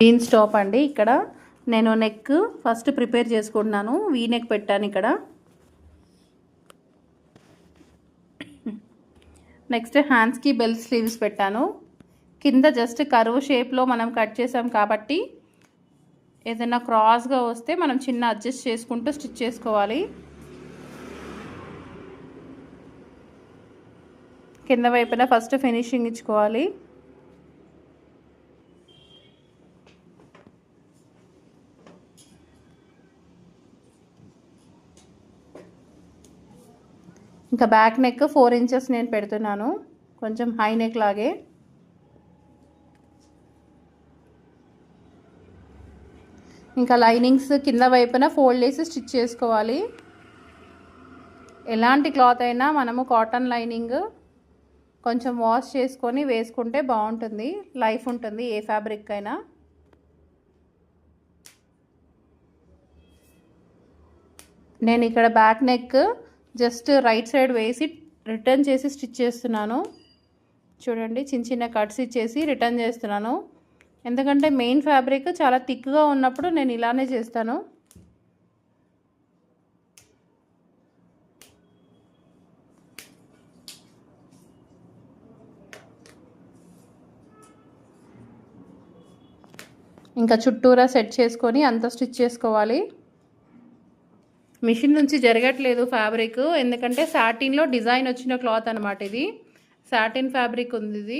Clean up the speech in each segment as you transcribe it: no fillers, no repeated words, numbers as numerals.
Jeans top అండి. ఇక్కడ నేను నెక్ ఫస్ట్ ప్రిపేర్ చేసుకుంటున్నాను. వీ నెక్ పెట్టాను. ఇక్కడ నెక్స్ట్ హ్యాండ్స్కి బెల్ స్లీవ్స్ పెట్టాను. కింద జస్ట్ కర్వ్ షేప్లో మనం కట్ చేసాం కాబట్టి ఏదైనా క్రాస్గా వస్తే మనం చిన్న అడ్జస్ట్ చేసుకుంటూ స్టిచ్ చేసుకోవాలి. కింద వైపున ఫస్ట్ ఫినిషింగ్ ఇచ్చుకోవాలి. ఇంకా బ్యాక్ నెక్ 4 ఇంచెస్ నేను పెడుతున్నాను, కొంచెం హై నెక్ లాగే. ఇంకా లైనింగ్స్ కింద వైపున ఫోల్డ్ చేసి స్టిచ్ చేసుకోవాలి. ఎలాంటి క్లాత్ అయినా మనము కాటన్ లైనింగ్ కొంచెం వాష్ చేసుకొని వేసుకుంటే బాగుంటుంది, లైఫ్ ఉంటుంది ఏ ఫ్యాబ్రిక్ అయినా. నేను ఇక్కడ back neck just right side వేసి రిటర్న్ చేసి స్టిచ్ చేస్తున్నాను. చూడండి, చిన్న చిన్న కట్స్ ఇచ్చేసి రిటర్న్ చేస్తున్నాను. ఎందుకంటే మెయిన్ ఫ్యాబ్రిక్ చాలా థిక్గా ఉన్నప్పుడు నేను ఇలానే చేస్తాను. ఇంకా చుట్టూరా సెట్ చేసుకొని అంతా స్టిచ్ చేసుకోవాలి. మిషన్ నుంచి జరగట్లేదు ఫ్యాబ్రిక్, ఎందుకంటే సాటిన్లో డిజైన్ వచ్చిన క్లాత్ అనమాట. ఇది సాటిన్ ఫ్యాబ్రిక్ ఉంది. ఇది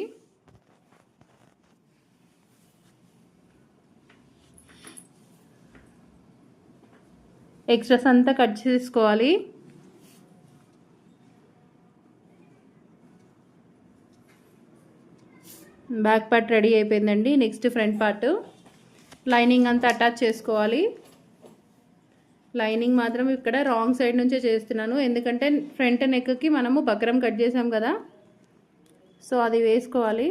ఎక్స్ట్రాస్ అంతా కట్ చేసుకోవాలి. బ్యాక్ పార్ట్ రెడీ అయిపోయిందండి. నెక్స్ట్ ఫ్రంట్ పార్ట్ లైనింగ్ అంతా అటాచ్ చేసుకోవాలి. లైనింగ్ మాత్రం ఇక్కడ రాంగ్ సైడ్ నుంచే చేస్తున్నాను, ఎందుకంటే ఫ్రంట్ నెక్కి మనము బక్రం కట్ చేసాం కదా, సో అది వేసుకోవాలి.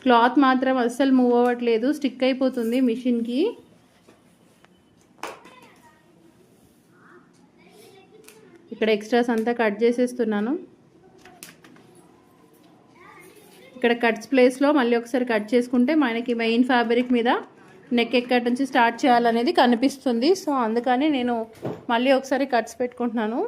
క్లాత్ మాత్రం అస్సలు మూవ్ అవ్వట్లేదు, స్టిక్ అయిపోతుంది మిషన్కి. ఇక్కడ ఎక్స్ట్రాస్ అంతా కట్ చేసేస్తున్నాను. ఇక్కడ కట్స్ ప్లేస్లో మళ్ళీ ఒకసారి కట్ చేసుకుంటే మనకి మెయిన్ ఫ్యాబ్రిక్ మీద నెక్ ఎక్కడి నుంచి స్టార్ట్ చేయాలనేది కనిపిస్తుంది. సో అందుకని నేను మళ్ళీ ఒకసారి కట్స్ పెట్టుకుంటున్నాను.